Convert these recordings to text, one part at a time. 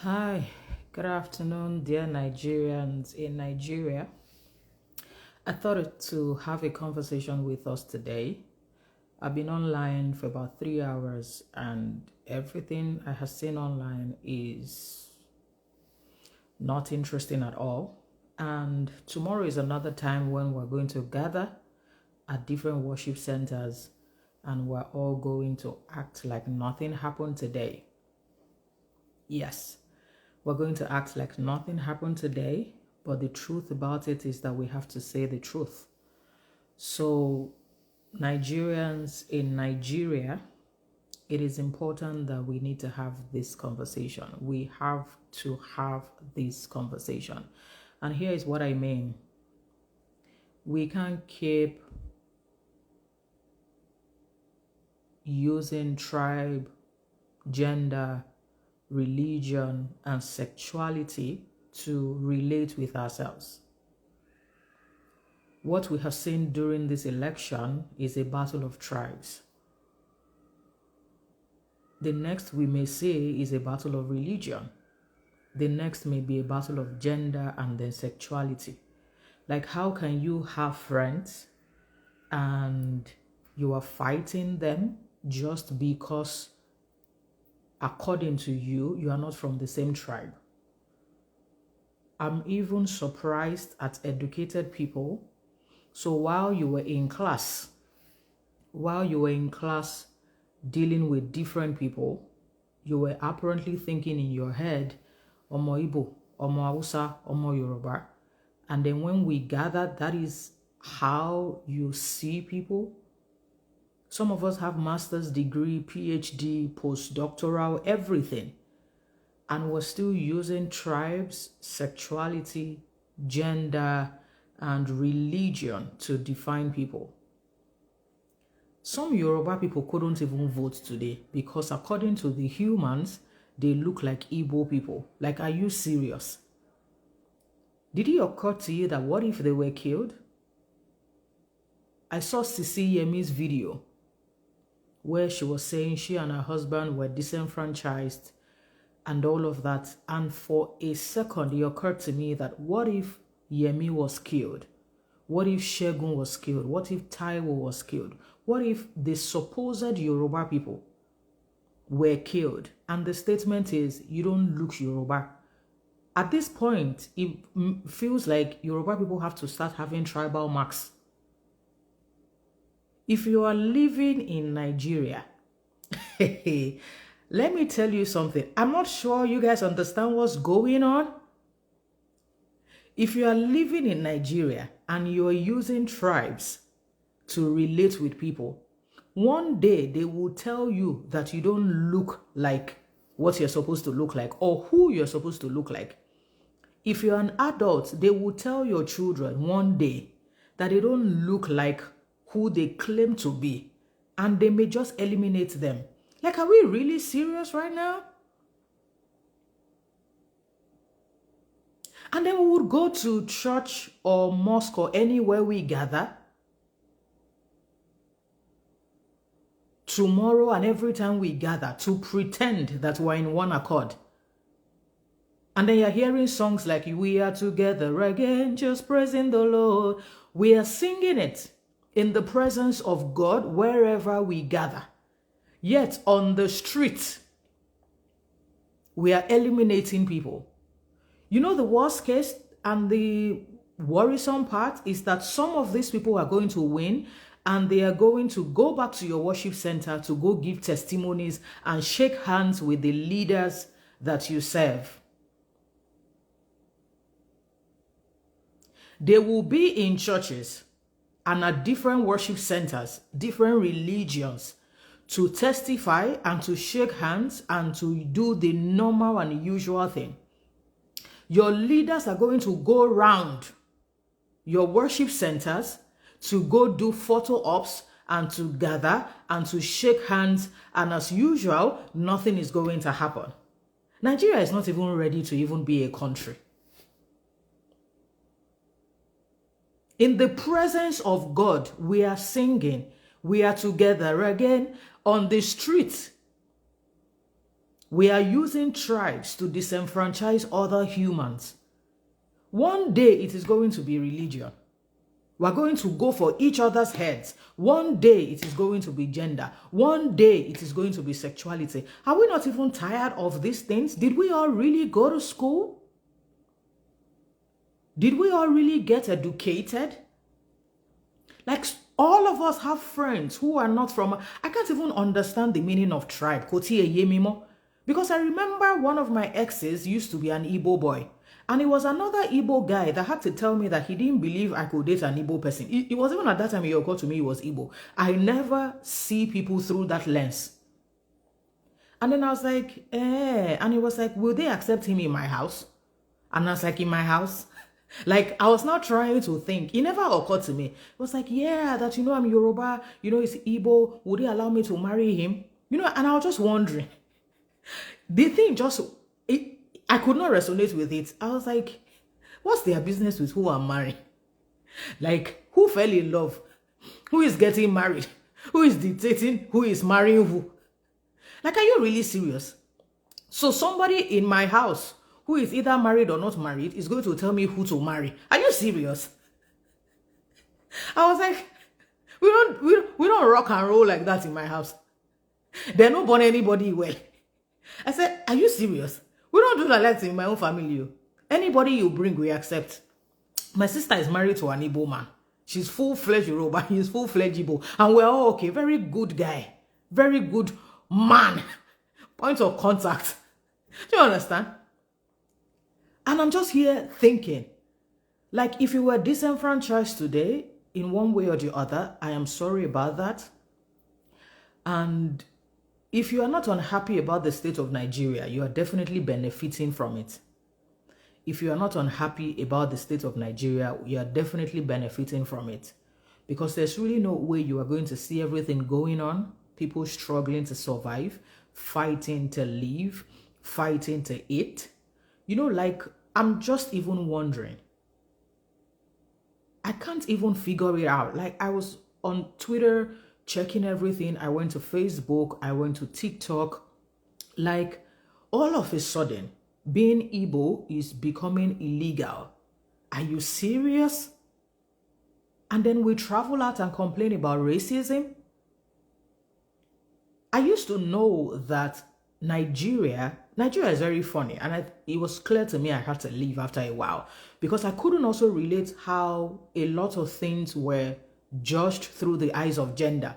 Hi, good afternoon, dear Nigerians in Nigeria. I thought to have a conversation with us today. I've been online for about 3 hours, and everything I have seen online is not interesting at all. And tomorrow is another time when we're going to gather at different worship centers and we're all going to act like nothing happened today. Yes, we're going to act like nothing happened today, but the truth about it is that we have to say the truth. So, Nigerians in Nigeria, it is important that we need to have this conversation. We have to have this conversation. And here is what I mean. We can't keep using tribe, gender, religion, and sexuality to relate with ourselves. What we have seen during this election is a battle of tribes. The next we may see is a battle of religion. The next may be a battle of gender and then sexuality. Like, how can you have friends and you are fighting them just because, according to you, you are not from the same tribe? I'm even surprised at educated people. So while you were in class dealing with different people, you were apparently thinking in your head, Omo Igbo, Omo Hausa, Omo Yoruba. And then when we gather, that is how you see people. Some of us have master's degree, PhD, postdoctoral, everything. And we're still using tribes, sexuality, gender, and religion to define people. Some Yoruba people couldn't even vote today because according to the humans, they look like Igbo people. Like, are you serious? Did it occur to you that what if they were killed? I saw Sisi Yemi's video where she was saying she and her husband were disenfranchised and all of that. And for a second, it occurred to me that what if Yemi was killed? What if Shegun was killed? What if Taiwo was killed? What if the supposed Yoruba people were killed? And the statement is, you don't look Yoruba. At this point, it feels like Yoruba people have to start having tribal marks. If you are living in Nigeria, let me tell you something. I'm not sure you guys understand what's going on. If you are living in Nigeria and you're using tribes to relate with people, one day they will tell you that you don't look like what you're supposed to look like or who you're supposed to look like. If you're an adult, they will tell your children one day that they don't look like who they claim to be, and they may just eliminate them. Like, are we really serious right now? And then we would go to church or mosque or anywhere we gather. Tomorrow and every time we gather to pretend that we're in one accord. And then you're hearing songs like, we are together again, just praising the Lord. We are singing it in the presence of God wherever we gather. Yet on the street, we are eliminating people. You know, the worst case and the worrisome part is that some of these people are going to win and they are going to go back to your worship center to go give testimonies and shake hands with the leaders that you serve. They will be in churches and at different worship centers, different religions, to testify and to shake hands and to do the normal and usual thing. Your leaders are going to go around your worship centers to go do photo ops and to gather and to shake hands, and as usual, nothing is going to happen. Nigeria is not even ready to even be a country. In the presence of God, we are singing, we are together again on the street. We are using tribes to disenfranchise other humans. One day it is going to be religion. We're going to go for each other's heads. One day it is going to be gender. One day it is going to be sexuality. Are we not even tired of these things? Did we all really go to school? Did we all really get educated? Like, all of us have friends who are not from... I can't even understand the meaning of tribe. Because I remember one of my exes used to be an Igbo boy. And it was another Igbo guy that had to tell me that he didn't believe I could date an Igbo person. It was even at that time he occurred to me he was Igbo. I never see people through that lens. And then I was like, And he was like, will they accept him in my house? And I was like, in my house? Like, I was not trying to think. It never occurred to me. It was like, yeah, that, I'm Yoruba, it's Igbo. Would they allow me to marry him? And I was just wondering. The thing just... I could not resonate with it. I was like, what's their business with who I'm marrying? Like, who fell in love? Who is getting married? Who is dictating? Who is marrying who? Like, are you really serious? So somebody in my house who is either married or not married is going to tell me who to marry. Are you serious? I was like, we don't rock and roll like that in my house. They're not born anybody well. I said, are you serious? We don't do that like in my own family. Anybody you bring, we accept. My sister is married to an Igbo man. She's full-fledged Yoruba. He's full-fledged Igbo. And we're all okay. Very good guy. Very good man. Point of contact. Do you understand? And I'm just here thinking, like, if you were disenfranchised today, in one way or the other, I am sorry about that. And if you are not unhappy about the state of Nigeria, you are definitely benefiting from it. If you are not unhappy about the state of Nigeria, you are definitely benefiting from it. Because there's really no way you are going to see everything going on, people struggling to survive, fighting to live, fighting to eat. Like, I'm just even wondering. I can't even figure it out. Like, I was on Twitter checking everything. I went to Facebook. I went to TikTok. Like, all of a sudden, being Igbo is becoming illegal. Are you serious? And then we travel out and complain about racism? I used to know that Nigeria is very funny, and it was clear to me I had to leave after a while because I couldn't also relate how a lot of things were judged through the eyes of gender.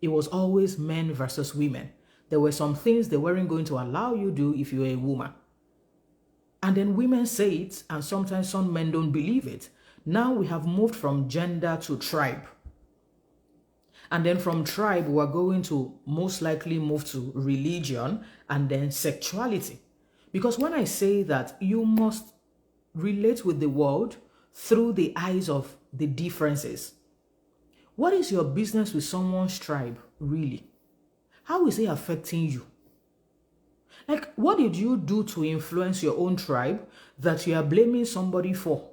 It was always men versus women. There were some things they weren't going to allow you to do if you were a woman. And then women say it, and sometimes some men don't believe it. Now we have moved from gender to tribe. And then from tribe, we're going to most likely move to religion and then sexuality. Because when I say that you must relate with the world through the eyes of the differences, what is your business with someone's tribe, really? How is it affecting you? Like, what did you do to influence your own tribe that you are blaming somebody for?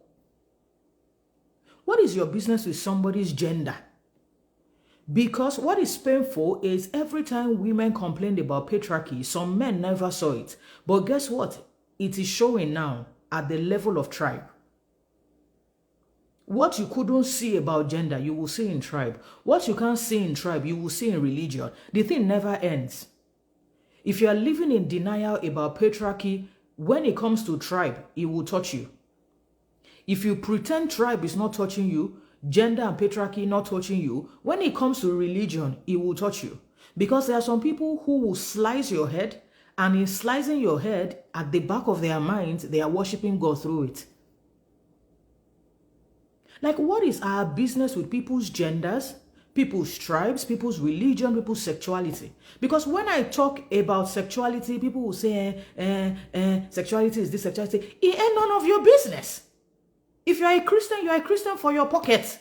What is your business with somebody's gender? Because what is painful is every time women complained about patriarchy, some men never saw it. But guess what? It is showing now at the level of tribe. What you couldn't see about gender, you will see in tribe. What you can't see in tribe, you will see in religion. The thing never ends. If you are living in denial about patriarchy, when it comes to tribe, it will touch you. If you pretend tribe is not touching you, gender and patriarchy not touching you, when it comes to religion, it will touch you. Because there are some people who will slice your head, and in slicing your head, at the back of their minds, they are worshiping God through it. Like, what is our business with people's genders, people's tribes, people's religion, people's sexuality? Because when I talk about sexuality, people will say, sexuality is this, sexuality. It ain't none of your business. If you are a Christian for your pocket.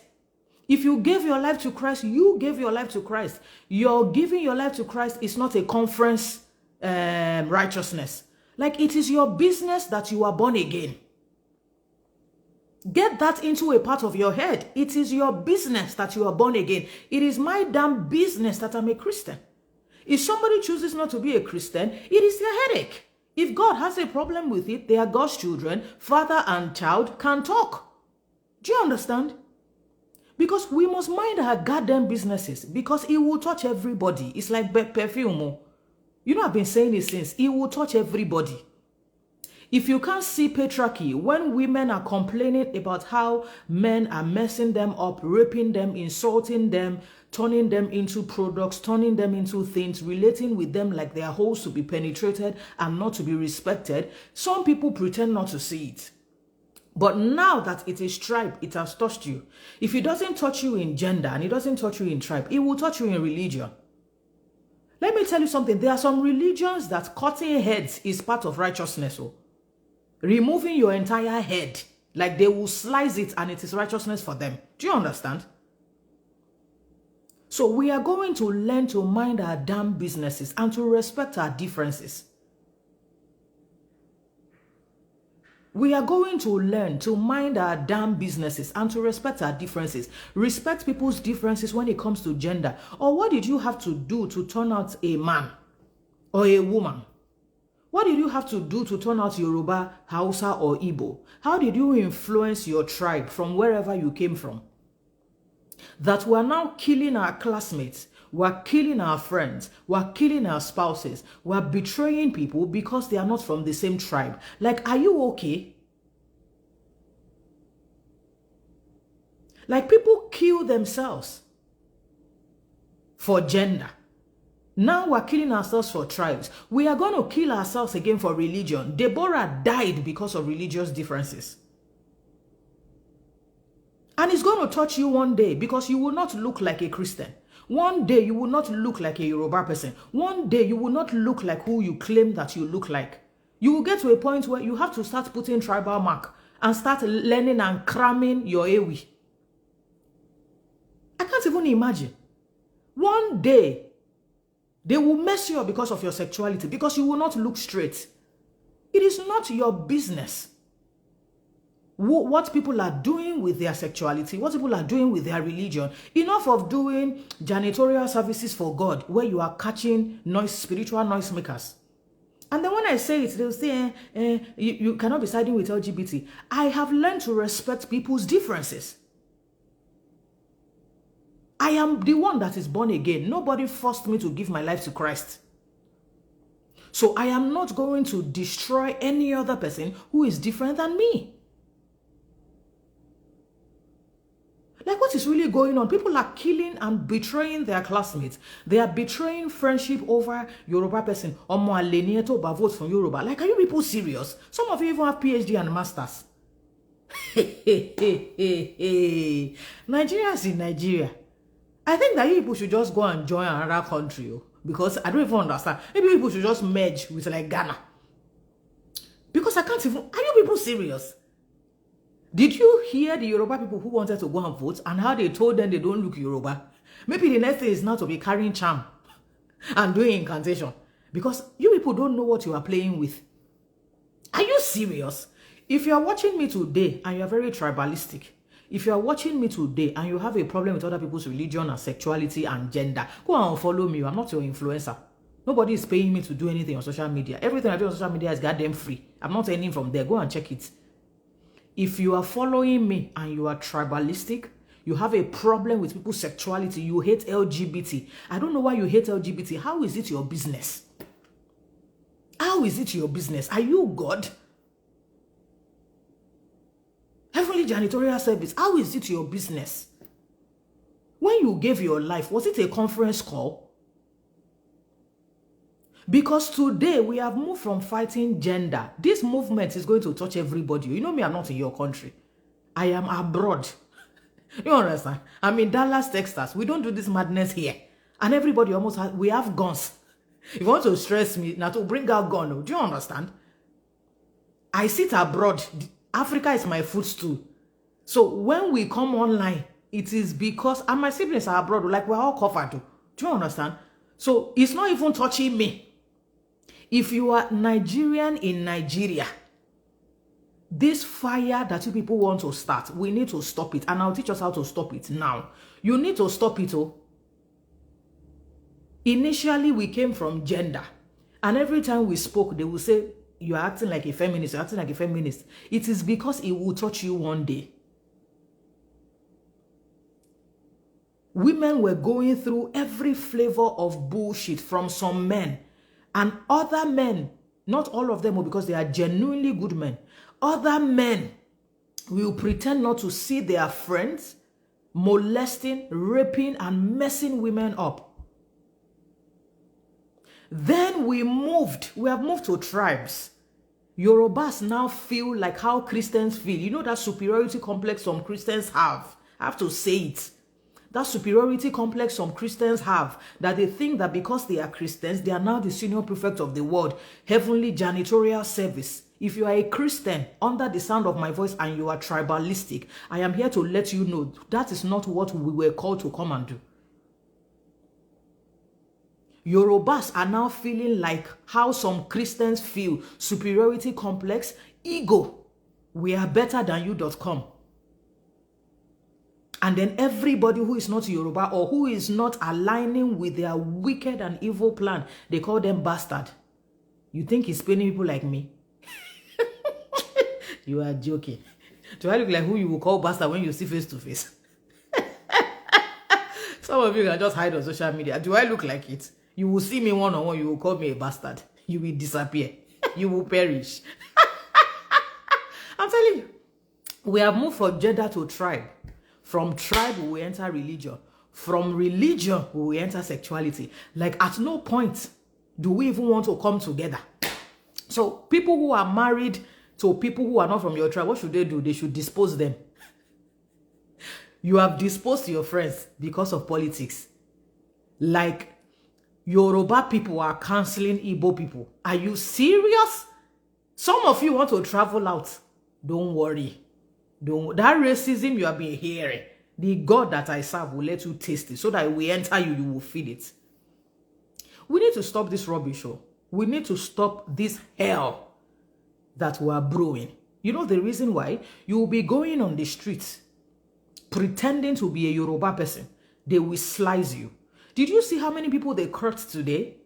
If you gave your life to Christ, you gave your life to Christ. Your giving your life to Christ is not a conference righteousness. Like, it is your business that you are born again. Get that into a part of your head. It is your business that you are born again. It is my damn business that I'm a Christian. If somebody chooses not to be a Christian, it is their headache. If God has a problem with it, they are God's children. Father and child can talk. Do you understand? Because we must mind our goddamn businesses, because it will touch everybody. It's like perfume. You know, I've been saying it since. It will touch everybody. If you can't see patriarchy, when women are complaining about how men are messing them up, raping them, insulting them, turning them into products, turning them into things, relating with them like they are holes to be penetrated and not to be respected, some people pretend not to see it. But now that it is tribe, it has touched you. If it doesn't touch you in gender and it doesn't touch you in tribe, it will touch you in religion. Let me tell you something. There are some religions that cutting heads is part of righteousness. Removing your entire head, like they will slice it and it is righteousness for them. Do you understand? So we are going to learn to mind our damn businesses and to respect our differences. We are going to learn to mind our damn businesses and to respect our differences. Respect people's differences when it comes to gender. Or what did you have to do to turn out a man or a woman? What did you have to do to turn out Yoruba, Hausa, or Igbo? How did you influence your tribe from wherever you came from? That we are now killing our classmates, we are killing our friends, we are killing our spouses, we are betraying people because they are not from the same tribe. Like, are you okay? Like, people kill themselves for gender. Now we're killing ourselves for tribes. We are going to kill ourselves again for religion. Deborah died because of religious differences. And it's going to touch you one day because you will not look like a Christian. One day you will not look like a Yoruba person. One day you will not look like who you claim that you look like. You will get to a point where you have to start putting tribal mark and start learning and cramming your Ewi. I can't even imagine. One day they will mess you up because of your sexuality, because you will not look straight. It is not your business what people are doing with their sexuality, what people are doing with their religion. Enough of doing janitorial services for God, where you are catching spiritual noisemakers. And then when I say it, they'll say, you cannot be siding with LGBT. I have learned to respect people's differences. I am the one that is born again. Nobody forced me to give my life to Christ. So I am not going to destroy any other person who is different than me. Like, what is really going on? People are killing and betraying their classmates. They are betraying friendship over Yoruba person. Vote from Yoruba. Like, are you people serious? Some of you even have PhD and masters. Nigerians in Nigeria. I think that you people should just go and join another country, because I don't even understand. Maybe people should just merge with like Ghana. Because I can't even. Are you people serious? Did you hear the Yoruba people who wanted to go and vote and how they told them they don't look Yoruba? Maybe the next thing is now to be carrying charm and doing incantation, because you people don't know what you are playing with. Are you serious? If you are watching me today and you are very tribalistic, if you are watching me today and you have a problem with other people's religion and sexuality and gender, go and follow me. I'm not your influencer. Nobody is paying me to do anything on social media. Everything I do on social media is goddamn free. I'm not earning from there. Go and check it. If you are following me and you are tribalistic, you have a problem with people's sexuality, you hate LGBT. I don't know why you hate LGBT. How is it your business? How is it your business? Are you God? Heavenly janitorial service, how is it your business? When you gave your life, was it a conference call? Because today we have moved from fighting gender. This movement is going to touch everybody. You know me, I'm not in your country. I am abroad. You understand? I'm in Dallas, Texas. We don't do this madness here. And everybody almost has, we have guns. If you want to stress me, now to bring out gun, do you understand? I sit abroad. Africa is my footstool. So when we come online, it is because, and my siblings are abroad, like we're all covered. Do you understand? So it's not even touching me. If you are Nigerian in Nigeria, this fire that you people want to start, we need to stop it. And I'll teach us how to stop it now. You need to stop it. Initially, we came from gender. And every time we spoke, they will say, you are acting like a feminist, you're acting like a feminist. It is because it will touch you one day. Women were going through every flavor of bullshit from some men. And other men, not all of them, because they are genuinely good men, other men will pretend not to see their friends molesting, raping, and messing women up. Then we have moved to tribes. Yorubas now feel like how Christians feel. You know that superiority complex some Christians have. I have to say it. That superiority complex some Christians have, that they think that because they are Christians, they are now the senior prefect of the world, heavenly janitorial service. If you are a Christian under the sound of my voice and you are tribalistic, I am here to let you know that is not what we were called to come and do. Yorubas are now feeling like how some Christians feel, superiority complex, ego. We are better than you.com. And then everybody who is not Yoruba or who is not aligning with their wicked and evil plan, they call them bastard. You think he's paying people like me? You are joking. Do I look like who you will call bastard when you see face to face? Some of you can just hide on social media. Do I look like it? You will see me one-on-one, you will call me a bastard. You will disappear. You will perish. I'm telling you. We have moved from gender to tribe. From tribe, we will enter religion. From religion, we will enter sexuality. Like, at no point do we even want to come together. So, people who are married to people who are not from your tribe, what should they do? They should dispose them. You have disposed your friends because of politics. Like, Yoruba people are canceling Igbo people. Are you serious? Some of you want to travel out. Don't worry. That racism you have been hearing, the God that I serve will let you taste it so that we enter you, you will feel it. We need to stop this rubbish. We need to stop this hell that we are brewing. You know the reason why? You will be going on the streets pretending to be a Yoruba person. They will slice you. Did you see how many people they cut today?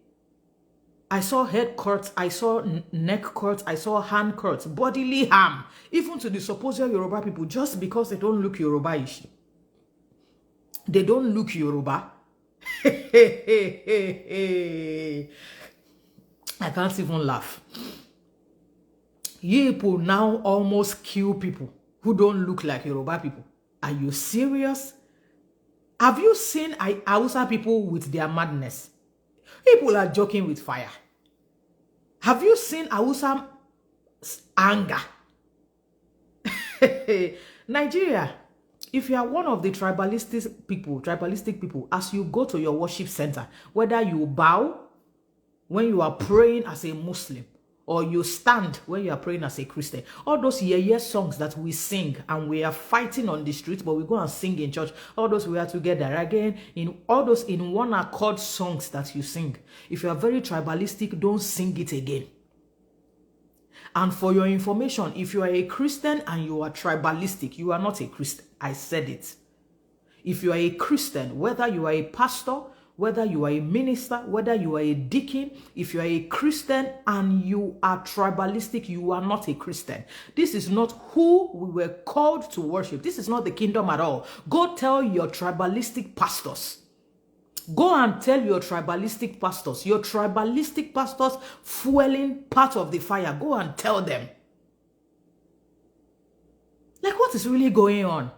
I saw head cuts, I saw neck cuts, I saw hand cuts, bodily harm, even to the supposed Yoruba people, just because they don't look Yoruba-ish. They don't look Yoruba. I can't even laugh. You people now almost kill people who don't look like Yoruba people. Are you serious? Have you seen Hausa people with their madness? People are joking with fire. Have you seen Hausa anger? Nigeria, if you are one of the tribalistic people, as you go to your worship center, whether you bow when you are praying as a Muslim, or you stand when you are praying as a Christian, all those songs that we sing and we are fighting on the streets, but we go and sing in church, all those we are together again, in all those in one accord songs that you sing. If you are very tribalistic, don't sing it again. And for your information, if you are a Christian and you are tribalistic, you are not a Christian. I said it. If you are a Christian, whether you are a pastor, whether you are a minister, whether you are a deacon, if you are a Christian and you are tribalistic, you are not a Christian. This is not who we were called to worship. This is not the kingdom at all. Go tell your tribalistic pastors. Go and tell your tribalistic pastors fueling part of the fire. Go and tell them. Like, what is really going on?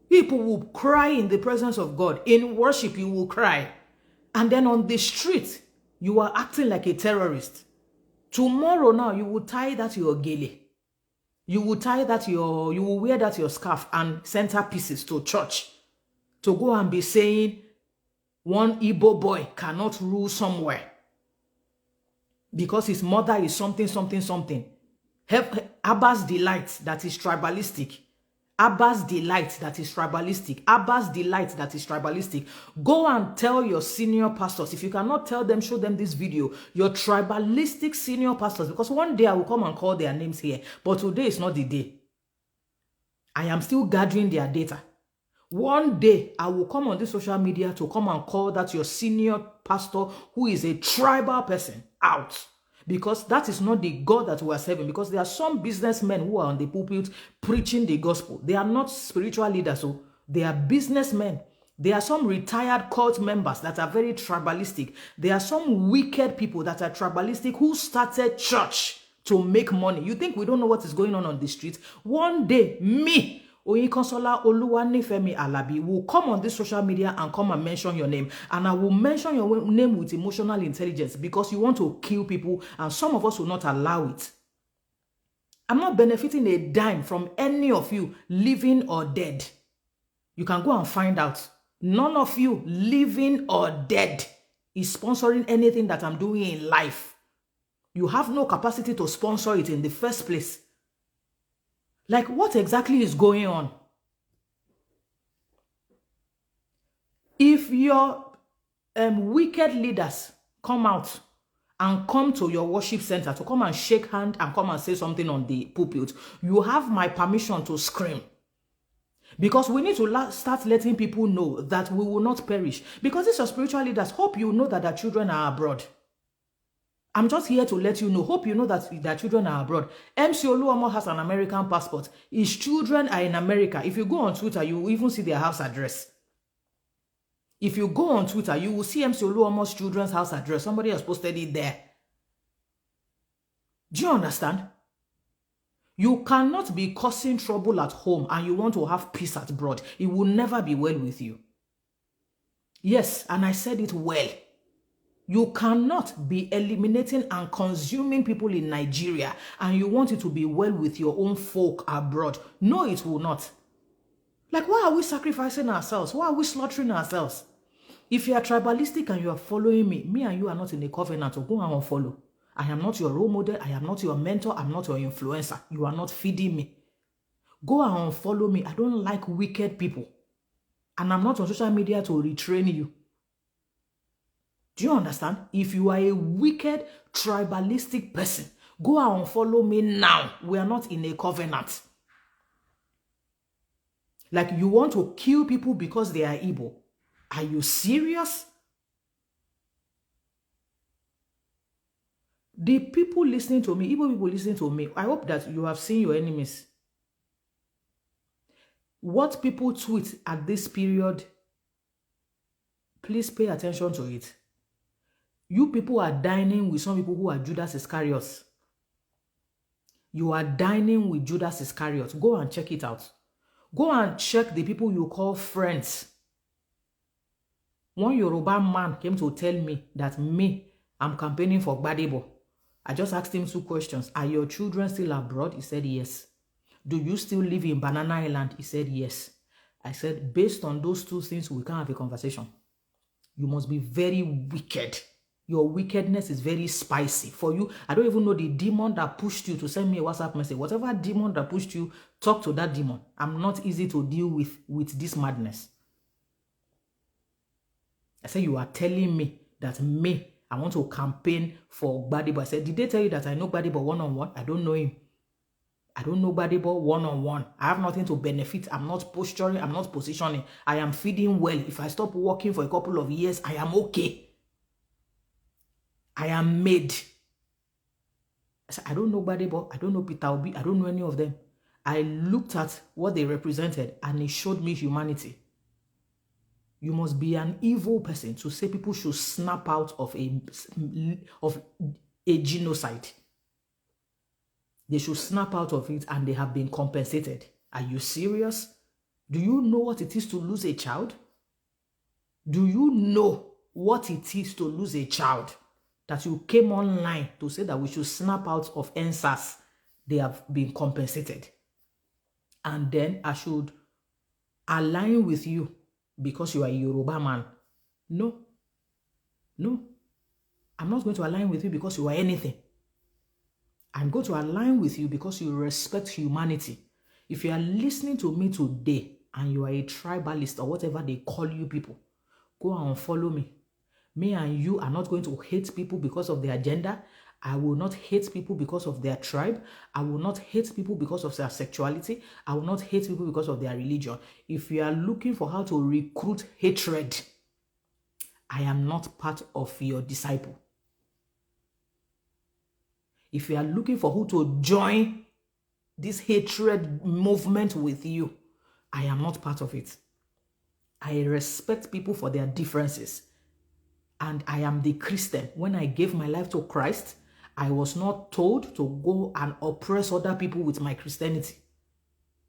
People will cry in the presence of God. In worship, you will cry. And then on the street, you are acting like a terrorist. Tomorrow now, you will tie that your gele. You will wear that your scarf and centerpieces to church. To go and be saying, one Igbo boy cannot rule somewhere. Because his mother is something. Abba's delight, that is tribalistic. Abba's delight that is tribalistic. Go and tell your senior pastors. If you cannot tell them, show them this video. Your tribalistic senior pastors. Because one day I will come and call their names here. But today is not the day. I am still gathering their data. One day, I will come on this social media to come and call that your senior pastor who is a tribal person out. Because that is not the God that we are serving. Because there are some businessmen who are on the pulpit preaching the gospel. They are not spiritual leaders, so they are businessmen. There are some retired cult members that are very tribalistic. There are some wicked people that are tribalistic who started church to make money. You think we don't know what is going on the street? One day, me, Oyinkansola Oluwanifemi Alabi, will come on this social media and come and mention your name. And I will mention your name with emotional intelligence because you want to kill people and some of us will not allow it. I'm not benefiting a dime from any of you, living or dead. You can go and find out. None of you, living or dead, is sponsoring anything that I'm doing in life. You have no capacity to sponsor it in the first place. Like, what exactly is going on? If your wicked leaders come out and come to your worship center to come and shake hand and come and say something on the pulpit, you have my permission to scream. Because we need to start letting people know that we will not perish. Because these are spiritual leaders. Hope you know that their children are abroad. I'm just here to let you know. Hope you know that their children are abroad. MC Oluomo has an American passport. His children are in America. If you go on Twitter, you will even see their house address. If you go on Twitter, you will see MC Oluomo's children's house address. Somebody has posted it there. Do you understand? You cannot be causing trouble at home and you want to have peace abroad. It will never be well with you. Yes, and I said it well. You cannot be eliminating and consuming people in Nigeria and you want it to be well with your own folk abroad. No, it will not. Like, why are we sacrificing ourselves? Why are we slaughtering ourselves? If you are tribalistic and you are following me and you are not in a covenant, so go and unfollow. I am not your role model. I am not your mentor. I'm not your influencer. You are not feeding me. Go and unfollow me. I don't like wicked people. And I'm not on social media to retrain you. Do you understand? If you are a wicked, tribalistic person, go and unfollow me now. We are not in a covenant. Like, you want to kill people because they are Igbo. Are you serious? The people listening to me, Igbo people listening to me, I hope that you have seen your enemies. What people tweet at this period, please pay attention to it. You people are dining with some people who are Judas Iscariot. You are dining with Judas Iscariot. Go and check it out. Go and check the people you call friends. One Yoruba man came to tell me that I'm campaigning for Gbadebo. I just asked him 2 questions. Are your children still abroad? He said yes. Do you still live in Banana Island? He said yes. I said, based on those 2 things, we can't have a conversation. You must be very wicked. Your wickedness is very spicy. For you, I don't even know the demon that pushed you to send me a WhatsApp message. Whatever demon that pushed you, talk to that demon. I'm not easy to deal with this madness. I said, you are telling me that I want to campaign for Gbadebo. I said, did they tell you that I know Gbadebo one-on-one? I don't know him. I don't know Gbadebo one-on-one. I have nothing to benefit. I'm not posturing. I'm not positioning. I am feeding well. If I stop working for a couple of years, I am okay. I am made. I said, I don't know Gbadebo. I don't know Peter Obi. I don't know any of them. I looked at what they represented and it showed me humanity. You must be an evil person to say people should snap out of a genocide. They should snap out of it and they have been compensated. Are you serious? Do you know what it is to lose a child? Do you know what it is to lose a child? That you came online to say that we should snap out of NSAS. They have been compensated. And then I should align with you because you are a Yoruba man. No. No. I'm not going to align with you because you are anything. I'm going to align with you because you respect humanity. If you are listening to me today and you are a tribalist or whatever they call you people, go and follow me. Me and you are not going to hate people because of their gender. I will not hate people because of their tribe. I will not hate people because of their sexuality. I will not hate people because of their religion. If you are looking for how to recruit hatred, I am not part of your disciple. If you are looking for who to join this hatred movement with you, I am not part of it. I respect people for their differences. And I am the Christian. When I gave my life to Christ, I was not told to go and oppress other people with my Christianity.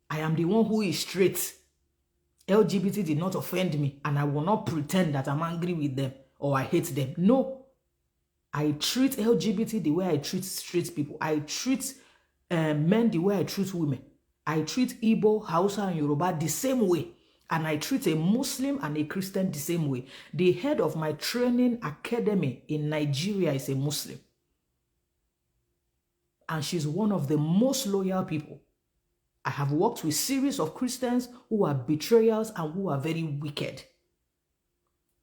I am the one who is straight. LGBT did not offend me, and I will not pretend that I'm angry with them or I hate them. No. I treat LGBT the way I treat straight people. I treat men the way I treat women. I treat Igbo, Hausa, and Yoruba the same way. And I treat a Muslim and a Christian the same way. The head of my training academy in Nigeria is a Muslim. And she's one of the most loyal people. I have worked with a series of Christians who are betrayers and who are very wicked.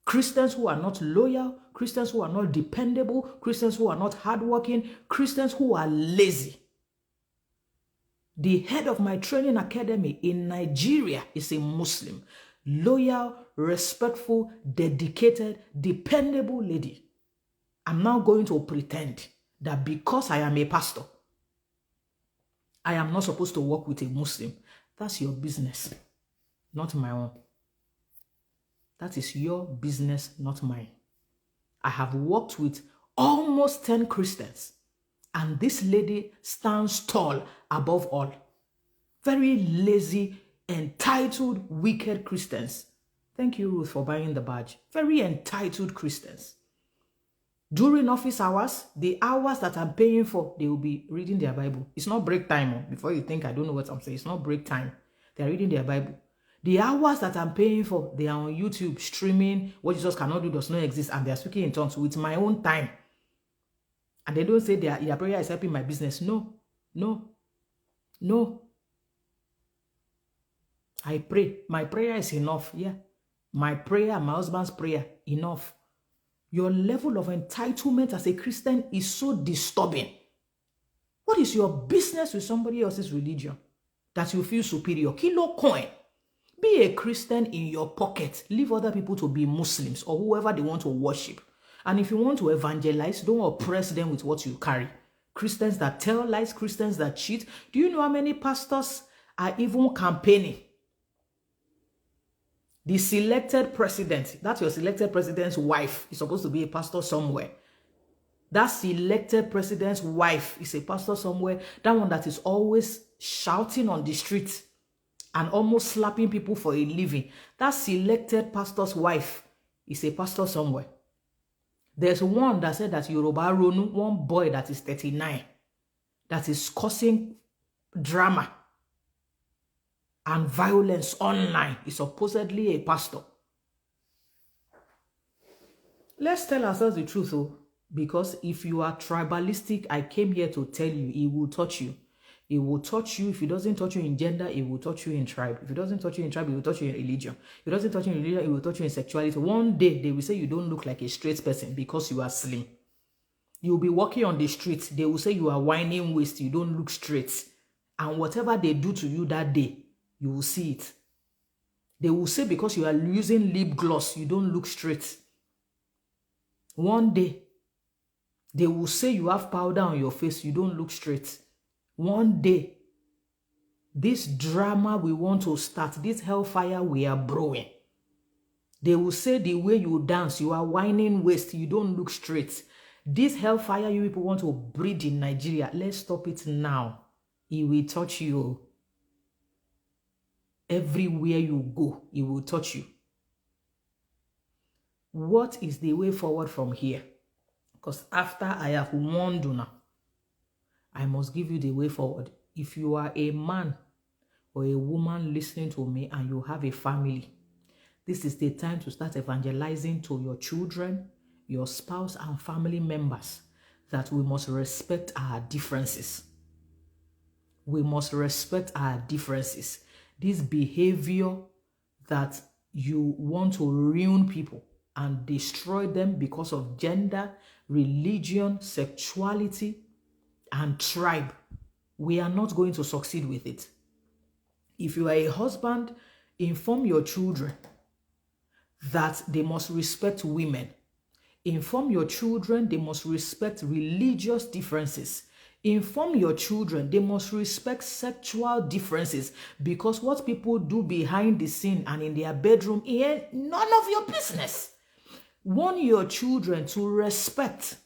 Christians who are not loyal, Christians who are not dependable, Christians who are not hardworking, Christians who are lazy. The head of my training academy in Nigeria is a Muslim, loyal, respectful, dedicated, dependable lady. I'm now going to pretend that because I am a pastor, I am not supposed to work with a Muslim. That's your business, not my own. That is your business, not mine. I have worked with almost 10 Christians. And this lady stands tall above all. Very lazy, entitled, wicked Christians. Thank you, Ruth, for buying the badge. Very entitled Christians. During office hours, the hours that I'm paying for, they will be reading their Bible. It's not break time. Before you think I don't know what I'm saying, it's not break time. They're reading their Bible. The hours that I'm paying for, they are on YouTube streaming. What Jesus cannot do does not exist. And they're speaking in tongues with my own time. And they don't say their prayer is helping my business. No, no, no. I pray. My prayer is enough. Yeah. My prayer, my husband's prayer, enough. Your level of entitlement as a Christian is so disturbing. What is your business with somebody else's religion that you feel superior? Kilo coin. Be a Christian in your pocket. Leave other people to be Muslims or whoever they want to worship. And if you want to evangelize, don't oppress them with what you carry. Christians that tell lies, Christians that cheat. Do you know how many pastors are even campaigning? The selected president, that's your selected president's wife, is supposed to be a pastor somewhere. That selected president's wife is a pastor somewhere. That one that is always shouting on the street and almost slapping people for a living. That selected pastor's wife is a pastor somewhere. There's one that said that Yoruba Ronu, one boy that is 39, that is causing drama and violence online, is supposedly a pastor. Let's tell ourselves the truth, though, because if you are tribalistic, I came here to tell you, it will touch you. It will touch you. If it doesn't touch you in gender, it will touch you in tribe. If it doesn't touch you in tribe, it will touch you in religion. If it doesn't touch you in religion, it will touch you in sexuality. One day, they will say you don't look like a straight person because you are slim. You will be walking on the street. They will say you are whining waist. You don't look straight. And whatever they do to you that day, you will see it. They will say because you are using lip gloss, you don't look straight. One day, they will say you have powder on your face, you don't look straight. One day, this drama we want to start, this hellfire we are brewing, they will say the way you dance, you are whining waist, you don't look straight. This hellfire you people want to breed in Nigeria, let's stop it now. It will touch you. Everywhere you go, it will touch you. What is the way forward from here? Because after I have warned you now, I must give you the way forward. If you are a man or a woman listening to me and you have a family, this is the time to start evangelizing to your children, your spouse, and family members that we must respect our differences. We must respect our differences. This behavior that you want to ruin people and destroy them because of gender, religion, sexuality, and tribe, we are not going to succeed with it. If you are a husband, inform your children that they must respect women. Inform your children they must respect religious differences. Inform your children they must respect sexual differences, because what people do behind the scene and in their bedroom is none of your business. Warn your children to respect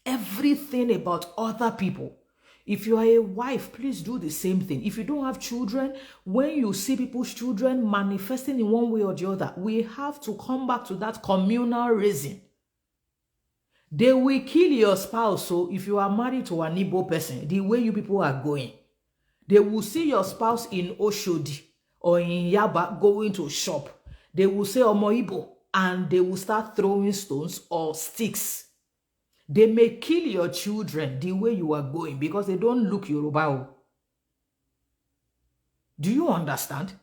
everything about other people. If you are a wife, please do the same thing. If you don't have children, when you see people's children manifesting in one way or the other, we have to come back to that communal reason. They will kill your spouse. So if you are married to an Igbo person, the way you people are going, they will see your spouse in Oshodi or in Yaba going to shop. They will say Omo Igbo, and they will start throwing stones or sticks. They may kill your children the way you are going because they don't look Yoruba. Do you understand?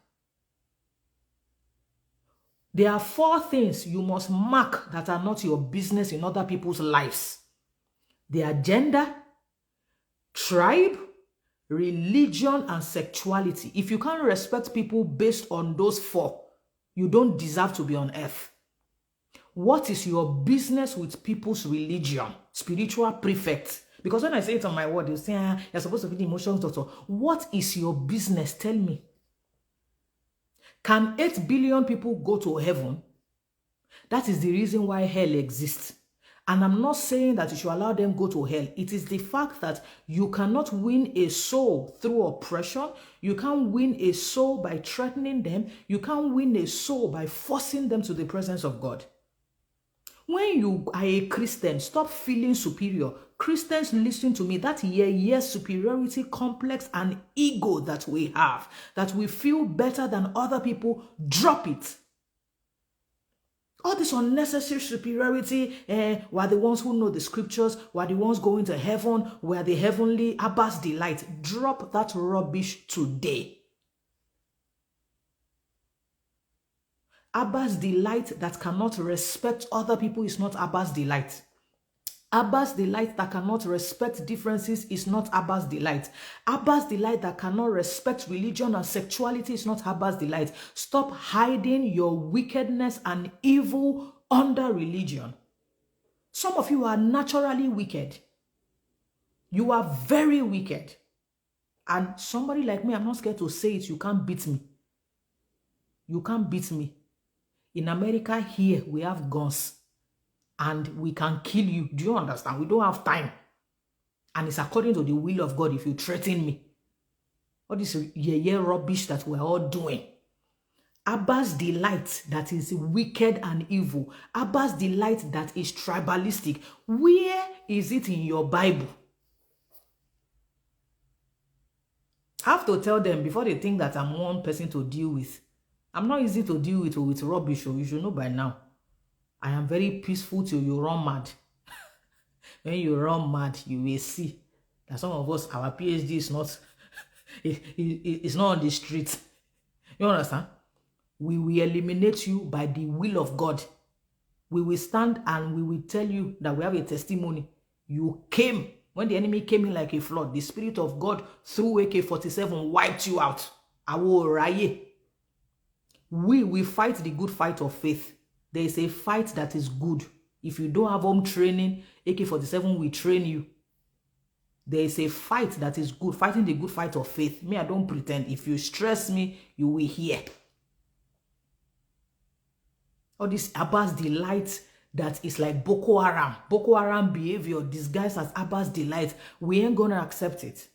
There are 4 things you must mark that are not your business in other people's lives. Their gender, tribe, religion, and sexuality. If you can't respect people based on those 4, you don't deserve to be on earth. What is your business with people's religion? Spiritual prefect. Because when I say it on my word, you say, you're supposed to be the emotions doctor. What is your business? Tell me. Can 8 billion people go to heaven? That is the reason why hell exists. And I'm not saying that you should allow them go to hell. It is the fact that you cannot win a soul through oppression. You can't win a soul by threatening them. You can't win a soul by forcing them to the presence of God. When you are a Christian, stop feeling superior. Christians, listen to me. That superiority complex and ego that we have, that we feel better than other people, drop it. All this unnecessary superiority, we're the ones who know the scriptures, we're the ones going to heaven, we're the heavenly Abba's delight. Drop that rubbish today. Abba's delight that cannot respect other people is not Abba's delight. Abba's delight that cannot respect differences is not Abba's delight. Abba's delight that cannot respect religion and sexuality is not Abba's delight. Stop hiding your wickedness and evil under religion. Some of you are naturally wicked. You are very wicked. And somebody like me, I'm not scared to say it, you can't beat me. You can't beat me. In America here, we have guns and we can kill you. Do you understand? We don't have time. And it's according to the will of God if you threaten me. All this rubbish that we're all doing. Abba's delight that is wicked and evil. Abba's delight that is tribalistic. Where is it in your Bible? I have to tell them before they think that I'm one person to deal with. I'm not easy to deal with rubbish, so you should know by now. I am very peaceful till you run mad. When you run mad, you will see that some of us, our PhD is not, it's not on the street. You understand? We will eliminate you by the will of God. We will stand and we will tell you that we have a testimony. You came, when the enemy came in like a flood, the Spirit of God through AK-47 wiped you out. We will fight the good fight of faith. There is a fight that is good. If you don't have home training, AK-47 will train you. There is a fight that is good, fighting the good fight of faith. Me, I don't pretend. If you stress me, you will hear. All this Abba's delight that is like Boko Haram. Boko Haram behavior disguised as Abba's delight. We ain't gonna accept it.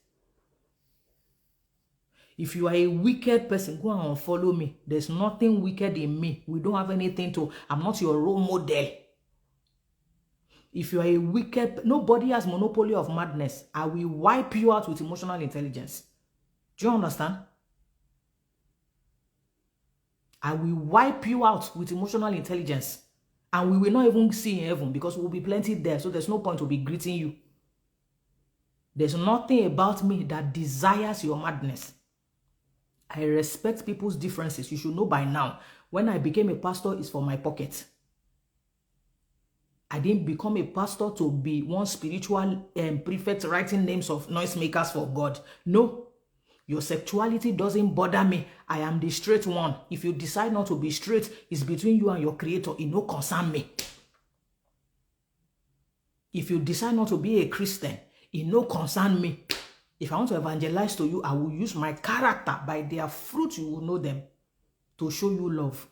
If you are a wicked person, go and unfollow me. There's nothing wicked in me. We don't have anything to... I'm not your role model. If you are a wicked... Nobody has monopoly of madness. I will wipe you out with emotional intelligence. Do you understand? I will wipe you out with emotional intelligence. And we will not even see in heaven because we'll be plenty there. So there's no point to be greeting you. There's nothing about me that desires your madness. I respect people's differences. You should know by now. When I became a pastor, it's for my pocket. I didn't become a pastor to be one spiritual prefect writing names of noisemakers for God. No, your sexuality doesn't bother me. I am the straight one. If you decide not to be straight, it's between you and your creator. It no concern me. If you decide not to be a Christian, it no concern me. If I want to evangelize to you, I will use my character. By their fruit, you will know them, to show you love.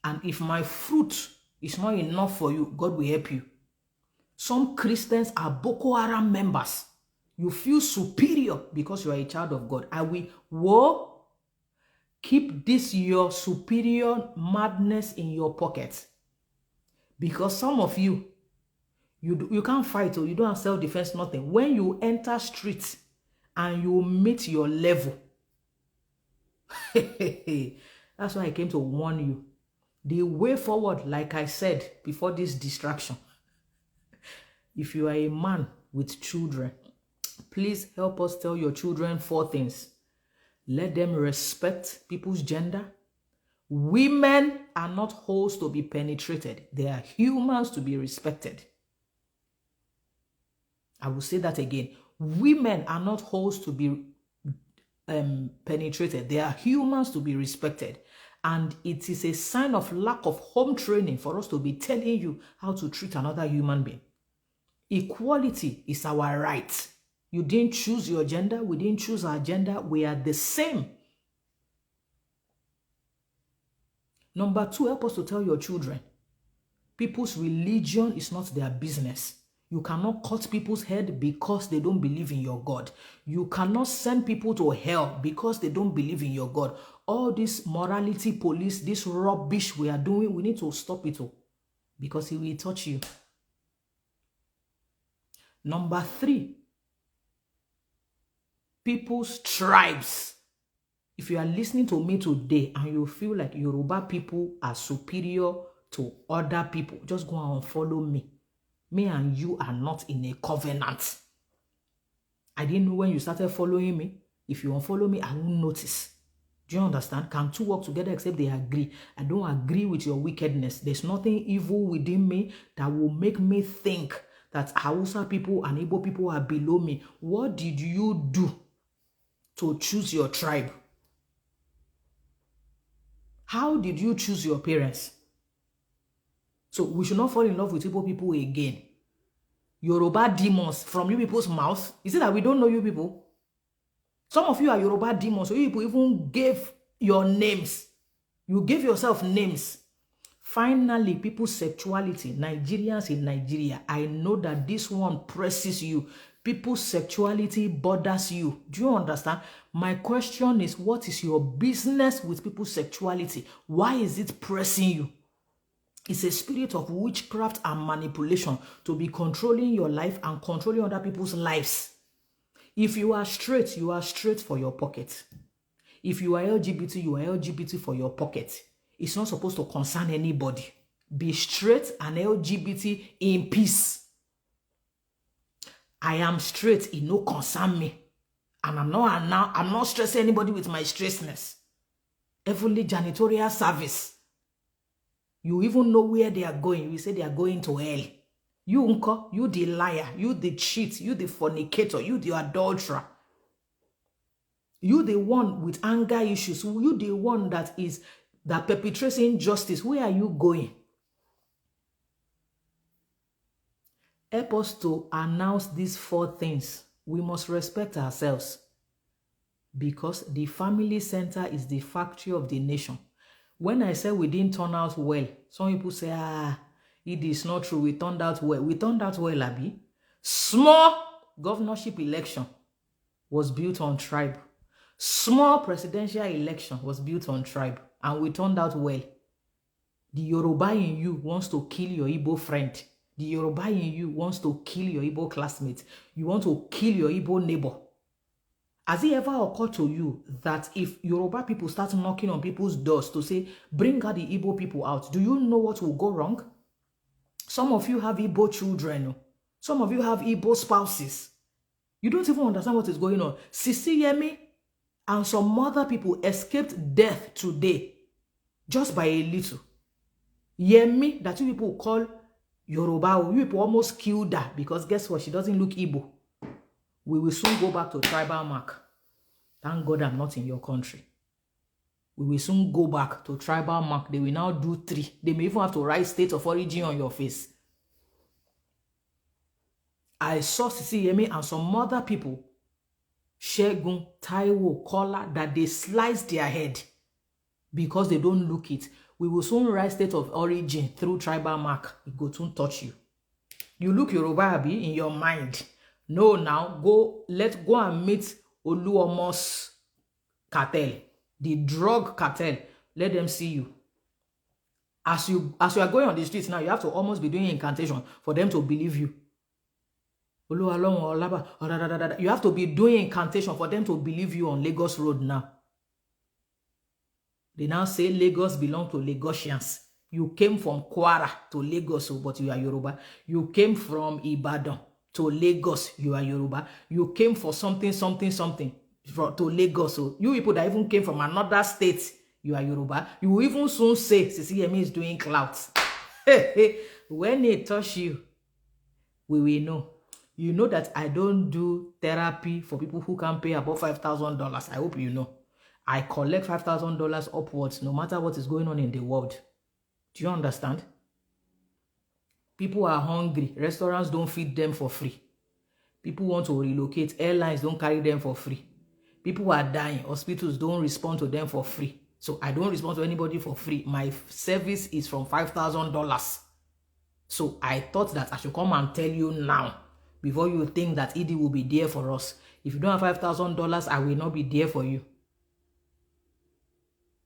And if my fruit is not enough for you, God will help you. Some Christians are Boko Haram members. You feel superior because you are a child of God. I will keep this your superior madness in your pocket. Because some of you can't fight, or you don't have self-defense, nothing. When you enter streets and you meet your level, that's why I came to warn you. The way forward, like I said before this distraction, if you are a man with children, please help us tell your children 4 things. Let them respect people's gender. Women are not holes to be penetrated. They are humans to be respected. I will say that again. Women are not holes to be penetrated. They are humans to be respected. And it is a sign of lack of home training for us to be telling you how to treat another human being. Equality is our right. You didn't choose your gender. We didn't choose our gender. We are the same. Number 2, help us to tell your children, people's religion is not their business. You cannot cut people's head because they don't believe in your God. You cannot send people to hell because they don't believe in your God. All this morality police, this rubbish we are doing, we need to stop it all, because it will touch you. Number 3, people's tribes. If you are listening to me today and you feel like Yoruba people are superior to other people, just go and follow me. Me and you are not in a covenant. I didn't know when you started following me. If you unfollow me, I won't notice. Do you understand? Can 2 work together except they agree? I don't agree with your wickedness. There's nothing evil within me that will make me think that Hausa people and Igbo people are below me. What did you do to choose your tribe? How did you choose your parents? So we should not fall in love with Igbo people again. Yoruba demons from you people's mouth. Is it that we don't know you people? Some of you are Yoruba demons. So you people even gave your names. You gave yourself names. Finally, people's sexuality. Nigerians in Nigeria. I know that this one presses you. People's sexuality bothers you. Do you understand? My question is, what is your business with people's sexuality? Why is it pressing you? It's a spirit of witchcraft and manipulation to be controlling your life and controlling other people's lives. If you are straight for your pocket. If you are LGBT, you are LGBT for your pocket. It's not supposed to concern anybody. Be straight and LGBT in peace. I am straight, it no concern me. And I'm not stressing anybody with my straightness. Heavenly janitorial service. You even know where they are going. You say they are going to hell. You unko, you the liar, you the cheat, you the fornicator, you the adulterer. You the one with anger issues. You the one that perpetrates injustice. Where are you going? Help us to announce these 4 things. We must respect ourselves, because the family center is the factory of the nation. When I say we didn't turn out well, some people say, it is not true. We turned out well. We turned out well, Abi. Small governorship election was built on tribe. Small presidential election was built on tribe. And we turned out well. The Yoruba in you wants to kill your Igbo friend. The Yoruba in you wants to kill your Igbo classmate. You want to kill your Igbo neighbor. Has it ever occurred to you that if Yoruba people start knocking on people's doors to say, bring out the Igbo people out, do you know what will go wrong? Some of you have Igbo children. Some of you have Igbo spouses. You don't even understand what is going on. Sisi Yemi and some other people escaped death today just by a little. Yemi, that you people call Yoruba, you people almost killed her because guess what? She doesn't look Igbo. We will soon go back to tribal mark. Thank God I'm not in your country. We will soon go back to tribal mark. They will now do 3. They may even have to write state of origin on your face. I saw Yemi and some other people, Shegun, Taiwo, Kola, that they slice their head because they don't look it. We will soon write state of origin through tribal mark. It go to touch you. You look Yoruba Abi in your mind. No, now let's go and meet Oluomo's cartel, the drug cartel. Let them see you. As you are going on the streets now, you have to almost be doing incantation for them to believe you. You have to be doing incantation for them to believe you on Lagos Road now. They now say Lagos belongs to Lagosians. You came from Kwara to Lagos, but you are Yoruba. You came from Ibadan to Lagos, you are Yoruba. You came for something to Lagos. So you people that even came from another state, you are Yoruba. You will even soon say CCME is doing clouds. When they touch you, we will know. You know that I don't do therapy for people who can pay above $5,000. I hope you know. I collect $5,000 upwards no matter what is going on in the world. Do you understand? People are hungry. Restaurants don't feed them for free. People want to relocate. Airlines don't carry them for free. People are dying. Hospitals don't respond to them for free. So I don't respond to anybody for free. My service is from $5,000. So I thought that I should come and tell you now before you think that ED will be there for us. If you don't have $5,000, I will not be there for you.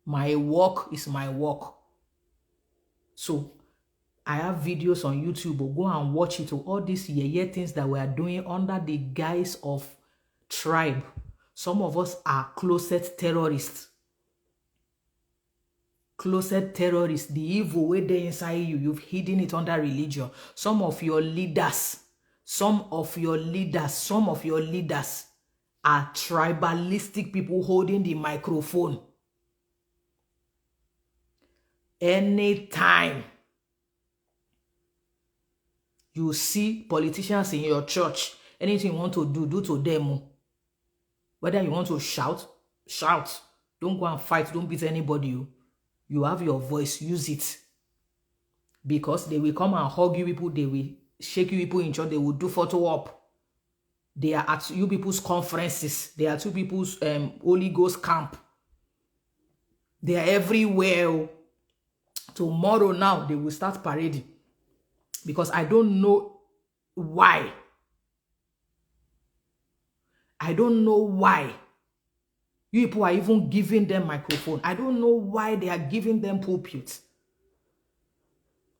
My work is my work. So I have videos on YouTube. Go and watch it. All these things that we are doing under the guise of tribe. Some of us are closet terrorists. Closet terrorists. The evil way they inside you. You've hidden it under religion. Some of your leaders are tribalistic people holding the microphone. Anytime you see politicians in your church, anything you want to do to them. Whether you want to shout. Don't go and fight. Don't beat anybody. You have your voice. Use it. Because they will come and hug you people. They will shake you people in church. They will do photo op. They are at you people's conferences. They are to people's Holy Ghost camp. They are everywhere. Tomorrow now, they will start parading. Because I don't know why. I don't know why you people are even giving them microphone. I don't know why they are giving them pulpits.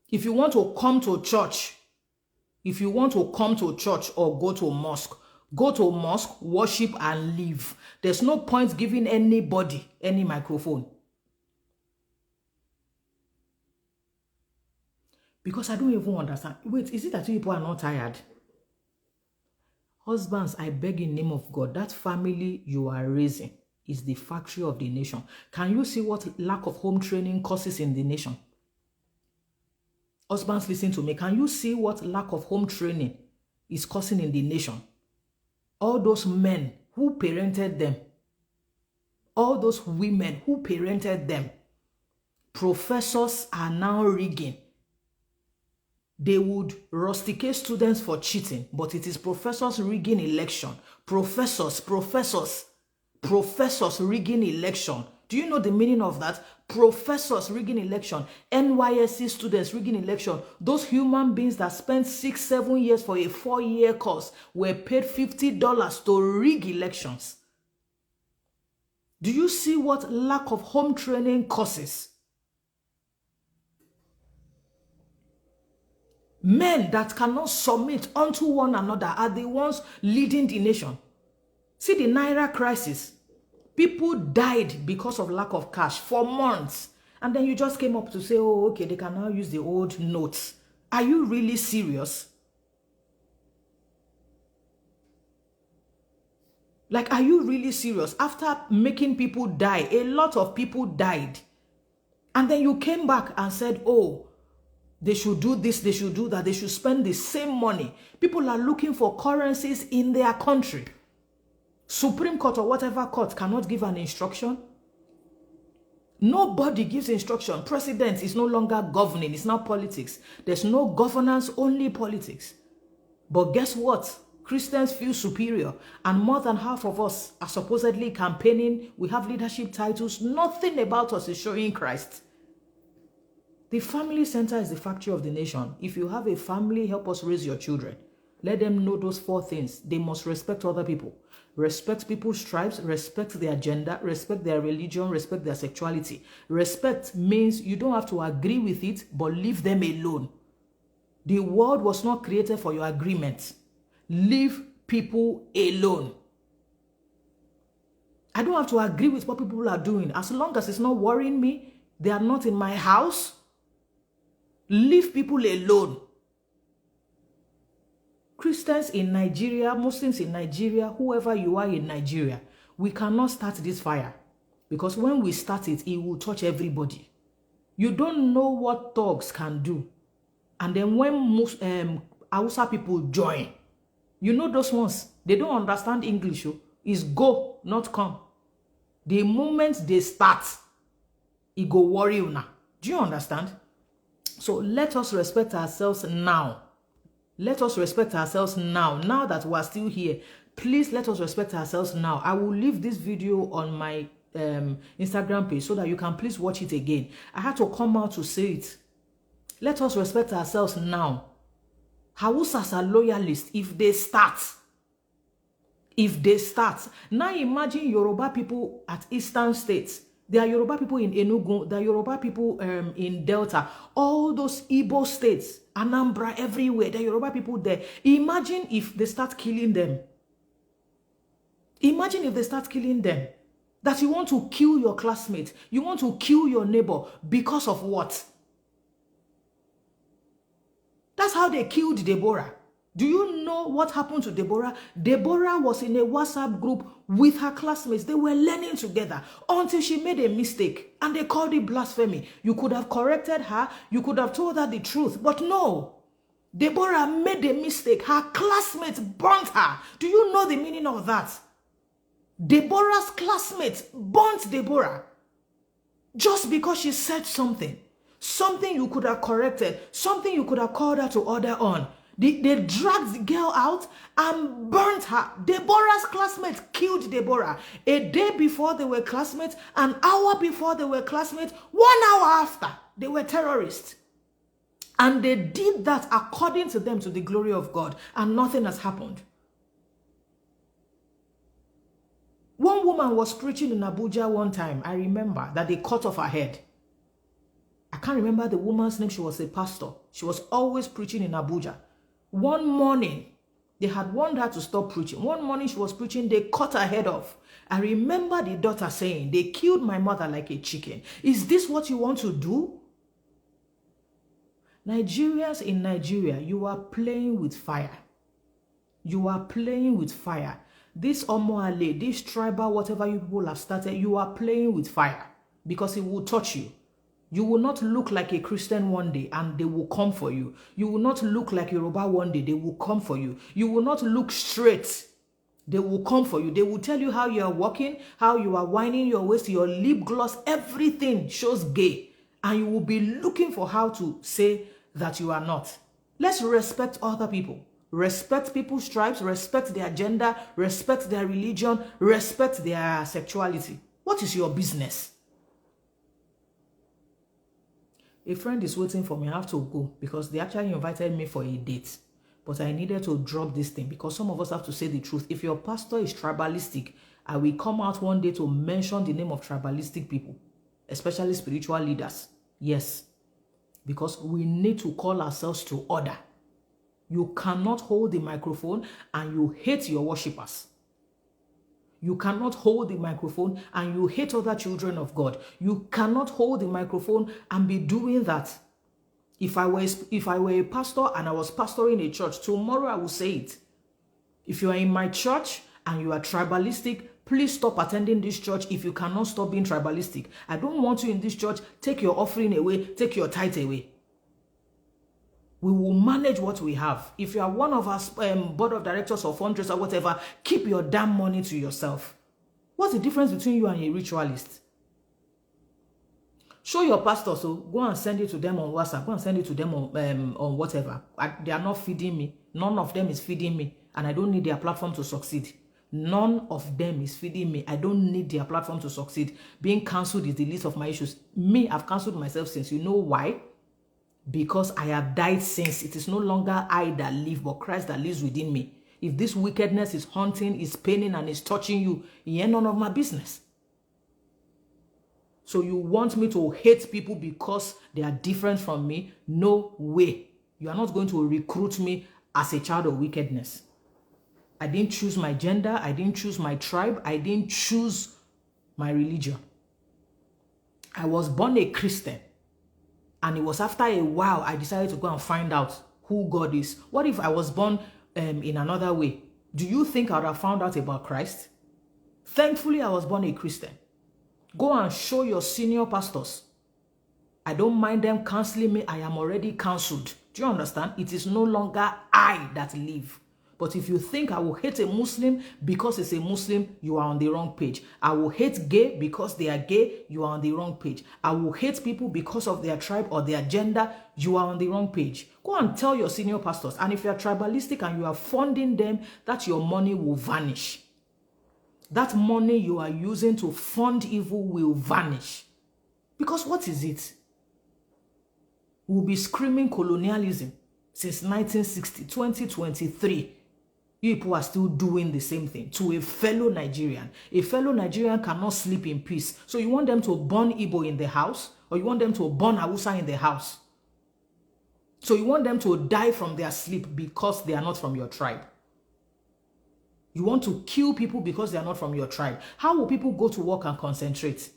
If you want to come to church, or go to mosque, worship and leave. There's no point giving anybody any microphone. Because I don't even understand. Wait, is it that you people are not tired? Husbands, I beg in the name of God, that family you are raising is the factory of the nation. Can you see what lack of home training causes in the nation? Husbands, listen to me. Can you see what lack of home training is causing in the nation? All those men who parented them, all those women who parented them, professors are now rigging. They would rusticate students for cheating, but it is professors rigging election. Professors rigging election. Do you know the meaning of that? Professors rigging election. NYSC students rigging election. Those human beings that spent 6-7 years for a 4-year course were paid $50 to rig elections. Do you see what lack of home training causes? Men that cannot submit unto one another are the ones leading the nation. See the Naira crisis. People died because of lack of cash for months. And then you just came up to say, oh, okay, they can now use the old notes. Are you really serious? Like, are you really serious? After making people die, a lot of people died. And then you came back and said, oh, They should do this, they should do that, they should spend the same money. People are looking for currencies in their country. Supreme Court or whatever court cannot give an instruction. Nobody gives instruction. President is no longer governing. It's now politics. There's no governance, only politics. But guess what? Christians feel superior. And more than half of us are supposedly campaigning. We have leadership titles. Nothing about us is showing Christ. The family center is the factory of the nation. If you have a family, help us raise your children. Let them know those 4 things. They must respect other people. Respect people's tribes, respect their gender, respect their religion, respect their sexuality. Respect means you don't have to agree with it, but leave them alone. The world was not created for your agreement. Leave people alone. I don't have to agree with what people are doing. As long as it's not worrying me, they are not in my house. Leave people alone. Christians in Nigeria, Muslims in Nigeria, whoever you are in Nigeria, we cannot start this fire. Because when we start it, it will touch everybody. You don't know what thugs can do. And then when Hausa people join, you know those ones, they don't understand English. It's go, not come. The moment they start, it go worry you now. Do you understand? So let us respect ourselves now. Let us respect ourselves now. Now that we are still here, please let us respect ourselves now. I will leave this video on my Instagram page so that you can please watch it again. I had to come out to say it. Let us respect ourselves now. Hausas are loyalists if they start. Now imagine Yoruba people at Eastern States. There are Yoruba people in Enugu. There are Yoruba people in Delta. All those Igbo states, Anambra, everywhere. There are Yoruba people there. Imagine if they start killing them. Imagine if they start killing them. That you want to kill your classmate. You want to kill your neighbor because of what? That's how they killed Deborah. Do you know what happened to Deborah? Deborah was in a WhatsApp group with her classmates. They were learning together until she made a mistake and they called it blasphemy. You could have corrected her. You could have told her the truth. But no. Deborah made a mistake. Her classmates burnt her. Do you know the meaning of that? Deborah's classmates burnt Deborah just because she said something. Something you could have corrected. Something you could have called her to order on. They dragged the girl out and burnt her. Deborah's classmates killed Deborah. A day before they were classmates, an hour before they were classmates, 1 hour after they were terrorists. And they did that according to them to the glory of God, and nothing has happened. One woman was preaching in Abuja one time. I remember that they cut off her head. I can't remember the woman's name. She was a pastor. She was always preaching in Abuja. One morning, they had warned her to stop preaching. One morning she was preaching, they cut her head off. I remember the daughter saying, they killed my mother like a chicken. Is this what you want to do? Nigerians in Nigeria, you are playing with fire. You are playing with fire. This Omoale, this tribal, whatever you people have started, you are playing with fire because it will touch you. You will not look like a Christian one day and they will come for you. You will not look like Yoruba one day, they will come for you. You will not look straight, they will come for you. They will tell you how you are walking, how you are winding your waist, your lip gloss, everything shows gay. And you will be looking for how to say that you are not. Let's respect other people. Respect people's tribes, respect their gender, respect their religion, respect their sexuality. What is your business? A friend is waiting for me. I have to go because they actually invited me for a date. But I needed to drop this thing because some of us have to say the truth. If your pastor is tribalistic, I will come out one day to mention the name of tribalistic people, especially spiritual leaders. Yes, because we need to call ourselves to order. You cannot hold the microphone and you hate your worshippers. You cannot hold the microphone and you hate other children of God. You cannot hold the microphone and be doing that. If I were a pastor and I was pastoring a church, tomorrow I will say it. If you are in my church and you are tribalistic, please stop attending this church if you cannot stop being tribalistic. I don't want you in this church. Take your offering away. Take your tithe away. We will manage what we have. If you are one of us, board of directors or fundraisers or whatever, keep your damn money to yourself. What's the difference between you and a ritualist? Show your pastor, so go and send it to them on WhatsApp. Go and send it to them on whatever. They are not feeding me. None of them is feeding me. And I don't need their platform to succeed. None of them is feeding me. I don't need their platform to succeed. Being cancelled is the least of my issues. Me, I've cancelled myself since. You know why? Because I have died since. It is no longer I that live, but Christ that lives within me. If this wickedness is haunting, is paining, and is touching you, it ain't none of my business. So you want me to hate people because they are different from me? No way. You are not going to recruit me as a child of wickedness. I didn't choose my gender. I didn't choose my tribe. I didn't choose my religion. I was born a Christian. And it was after a while I decided to go and find out who God is. What if I was born in another way? Do you think I would have found out about Christ? Thankfully, I was born a Christian. Go and show your senior pastors. I don't mind them canceling me. I am already cancelled. Do you understand? It is no longer I that live. But if you think I will hate a Muslim because it's a Muslim, you are on the wrong page. I will hate gay because they are gay, you are on the wrong page. I will hate people because of their tribe or their gender, you are on the wrong page. Go and tell your senior pastors. And if you are tribalistic and you are funding them, that your money will vanish. That money you are using to fund evil will vanish. Because what is it? We'll be screaming colonialism since 1960, 2023. You people are still doing the same thing to a fellow Nigerian. A fellow Nigerian cannot sleep in peace. So you want them to burn Igbo in the house? Or you want them to burn Hausa in the house? So you want them to die from their sleep because they are not from your tribe? You want to kill people because they are not from your tribe? How will people go to work and concentrate?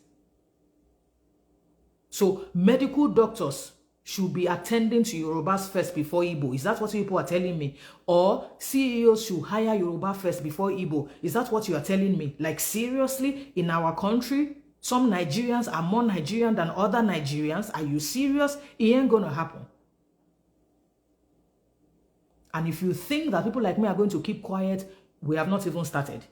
So medical doctors should be attending to Yorubas first before Igbo. Is that what people are telling me? Or CEOs should hire Yoruba first before Igbo. Is that what you are telling me? Like seriously, in our country, some Nigerians are more Nigerian than other Nigerians. Are you serious? It ain't gonna happen. And if you think that people like me are going to keep quiet, we have not even started.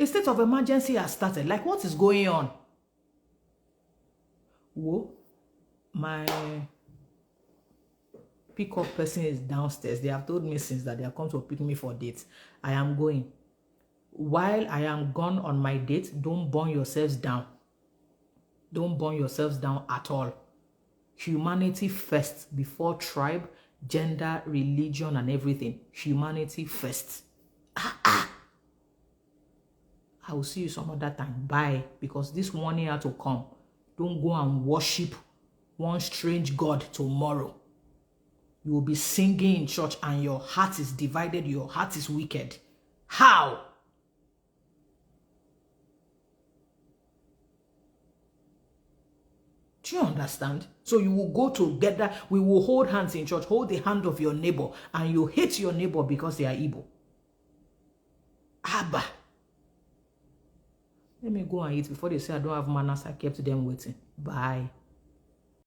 A state of emergency has started. Like, what is going on? Whoa, my pickup person is downstairs. They have told me since that they have come to pick me for dates. I am going. While I am gone on my date, don't burn yourselves down. Don't burn yourselves down at all. Humanity first before tribe, gender, religion, and everything. Humanity first. I will see you some other time. Bye. Because this warning had to come. Don't go and worship one strange God tomorrow. You will be singing in church and your heart is divided. Your heart is wicked. How? Do you understand? So you will go together. We will hold hands in church. Hold the hand of your neighbor. And you hate your neighbor because they are Igbo. Abba. Let me go and eat before they say I don't have manners. I kept them waiting. Bye.